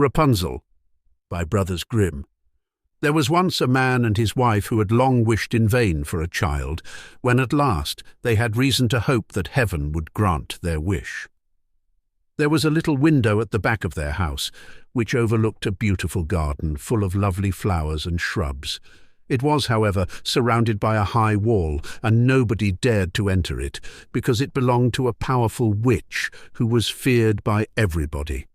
Rapunzel, by Brothers Grimm. There was once a man and his wife who had long wished in vain for a child, when at last they had reason to hope that heaven would grant their wish. There was a little window at the back of their house, which overlooked a beautiful garden full of lovely flowers and shrubs. It was, however, surrounded by a high wall, and nobody dared to enter it, because it belonged to a powerful witch who was feared by everybody.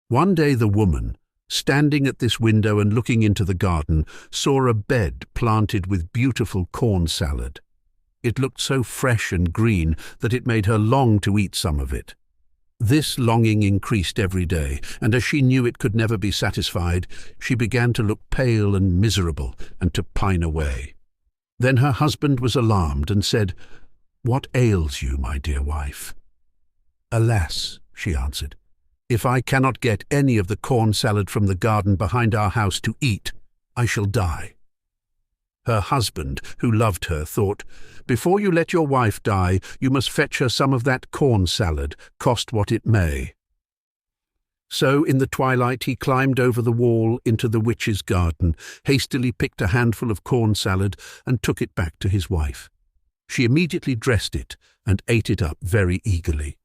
One day the woman, standing at this window and looking into the garden, saw a bed planted with beautiful corn salad. It looked so fresh and green that it made her long to eat some of it. This longing increased every day, and as she knew it could never be satisfied, she began to look pale and miserable and to pine away. Then her husband was alarmed and said, "What ails you, my dear wife?" "Alas," she answered, "if I cannot get any of the corn salad from the garden behind our house to eat, I shall die." Her husband, who loved her, thought, "Before you let your wife die, you must fetch her some of that corn salad, cost what it may." So in the twilight he climbed over the wall into the witch's garden, hastily picked a handful of corn salad, and took it back to his wife. She immediately dressed it and ate it up very eagerly.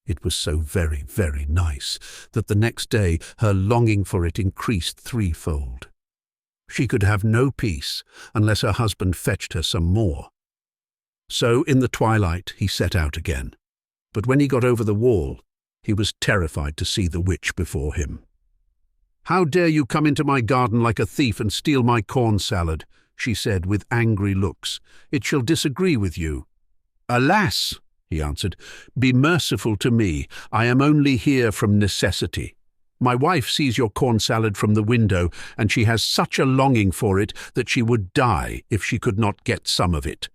It was so very, very nice that the next day her longing for it increased threefold. She could have no peace unless her husband fetched her some more. So in the twilight he set out again, but when he got over the wall, he was terrified to see the witch before him. "How dare you come into my garden like a thief and steal my corn salad?" she said with angry looks. "It shall disagree with you." "Alas," he answered, "be merciful to me. I am only here from necessity. My wife sees your corn salad from the window, and she has such a longing for it that she would die if she could not get some of it."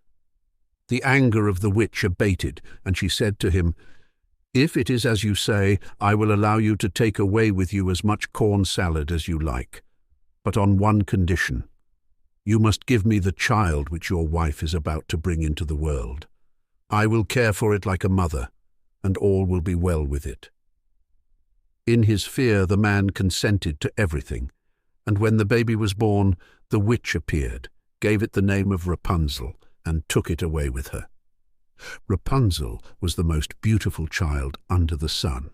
The anger of the witch abated, and she said to him, "If it is as you say, I will allow you to take away with you as much corn salad as you like, but on one condition. You must give me the child which your wife is about to bring into the world. I will care for it like a mother, and all will be well with it." In his fear the man consented to everything, and when the baby was born, the witch appeared, gave it the name of Rapunzel, and took it away with her. Rapunzel was the most beautiful child under the sun.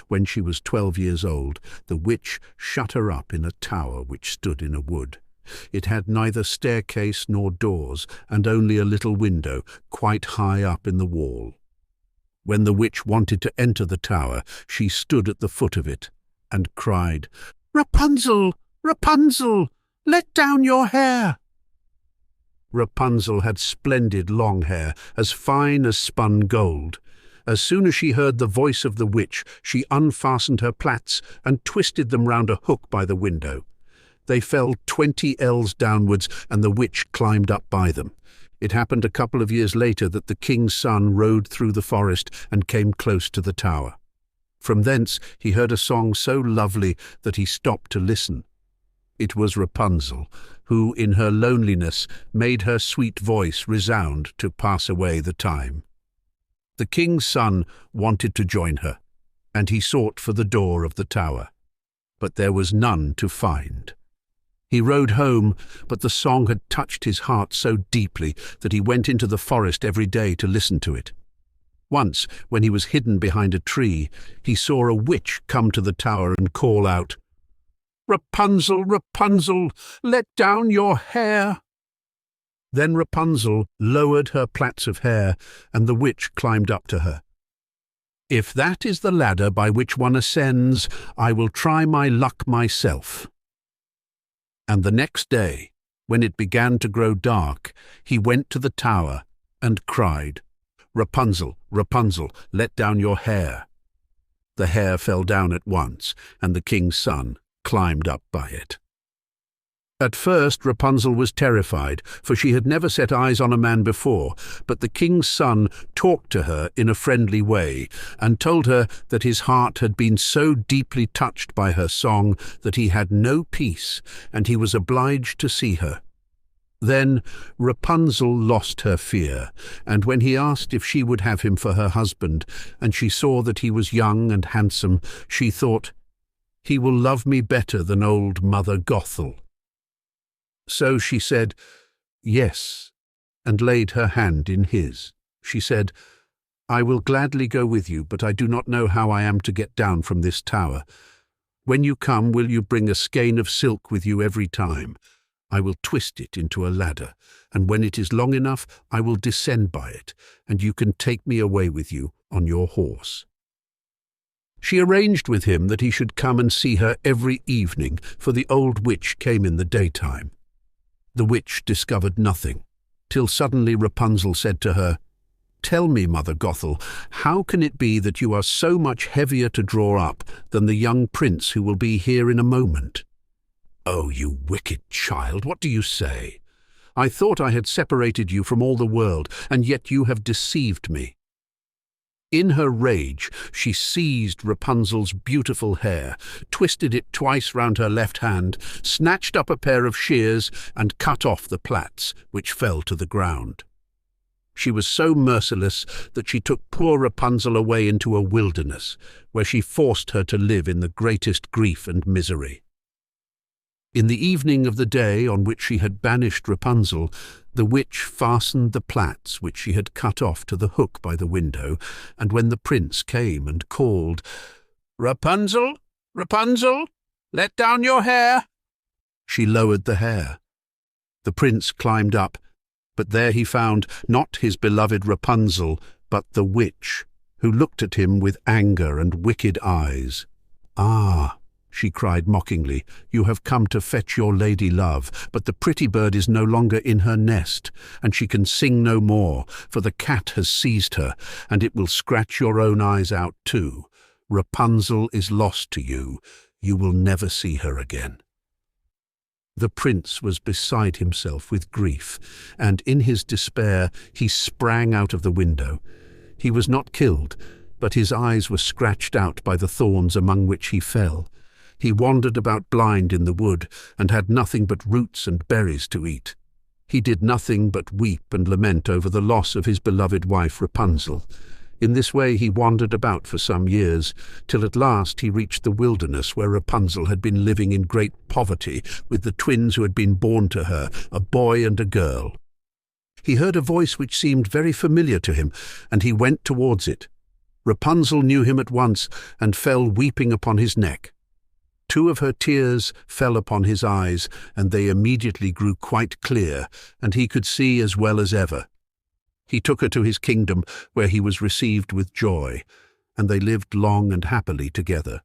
When she was 12 years old, the witch shut her up in a tower which stood in a wood. It had neither staircase nor doors, and only a little window quite high up in the wall. When the witch wanted to enter the tower, she stood at the foot of it and cried, "Rapunzel, Rapunzel, let down your hair." Rapunzel had splendid long hair, as fine as spun gold. As soon as she heard the voice of the witch, she unfastened her plaits and twisted them round a hook by the window. They fell 20 ells downwards, and the witch climbed up by them. It happened a couple of years later that the king's son rode through the forest and came close to the tower. From thence he heard a song so lovely that he stopped to listen. It was Rapunzel, who in her loneliness made her sweet voice resound to pass away the time. The king's son wanted to join her, and he sought for the door of the tower, but there was none to find. He rode home, but the song had touched his heart so deeply that he went into the forest every day to listen to it. Once, when he was hidden behind a tree, he saw a witch come to the tower and call out, "Rapunzel, Rapunzel, let down your hair." Then Rapunzel lowered her plaits of hair, and the witch climbed up to her. "If that is the ladder by which one ascends, I will try my luck myself." And the next day, when it began to grow dark, he went to the tower and cried, "Rapunzel, Rapunzel, let down your hair." The hair fell down at once, and the king's son climbed up by it. At first Rapunzel was terrified, for she had never set eyes on a man before, but the king's son talked to her in a friendly way, and told her that his heart had been so deeply touched by her song that he had no peace, and he was obliged to see her. Then Rapunzel lost her fear, and when he asked if she would have him for her husband, and she saw that he was young and handsome, she thought, He will love me better than old Mother Gothel." So she said, "Yes," and laid her hand in his. She said, "I will gladly go with you, but I do not know how I am to get down from this tower. When you come, will you bring a skein of silk with you every time? I will twist it into a ladder, and when it is long enough, I will descend by it, and you can take me away with you on your horse." She arranged with him that he should come and see her every evening, for the old witch came in the daytime. The witch discovered nothing, till suddenly Rapunzel said to her, "Tell me, Mother Gothel, how can it be that you are so much heavier to draw up than the young prince who will be here in a moment?" "Oh, you wicked child, what do you say? I thought I had separated you from all the world, and yet you have deceived me." In her rage, she seized Rapunzel's beautiful hair, twisted it twice round her left hand, snatched up a pair of shears, and cut off the plaits, which fell to the ground. She was so merciless that she took poor Rapunzel away into a wilderness, where she forced her to live in the greatest grief and misery. In the evening of the day on which she had banished Rapunzel, the witch fastened the plaits which she had cut off to the hook by the window, and when the prince came and called, "Rapunzel, Rapunzel, let down your hair," she lowered the hair. The prince climbed up, but there he found not his beloved Rapunzel, but the witch, who looked at him with anger and wicked eyes. "Ah," she cried mockingly, "you have come to fetch your lady love, but the pretty bird is no longer in her nest, and she can sing no more, for the cat has seized her, and it will scratch your own eyes out too. Rapunzel is lost to you. You will never see her again." The prince was beside himself with grief, and in his despair he sprang out of the window. He was not killed, but his eyes were scratched out by the thorns among which he fell. He wandered about blind in the wood, and had nothing but roots and berries to eat. He did nothing but weep and lament over the loss of his beloved wife Rapunzel. In this way he wandered about for some years, till at last he reached the wilderness where Rapunzel had been living in great poverty with the twins who had been born to her, a boy and a girl. He heard a voice which seemed very familiar to him, and he went towards it. Rapunzel knew him at once, and fell weeping upon his neck. 2 of her tears fell upon his eyes, and they immediately grew quite clear, and he could see as well as ever. He took her to his kingdom, where he was received with joy, and they lived long and happily together.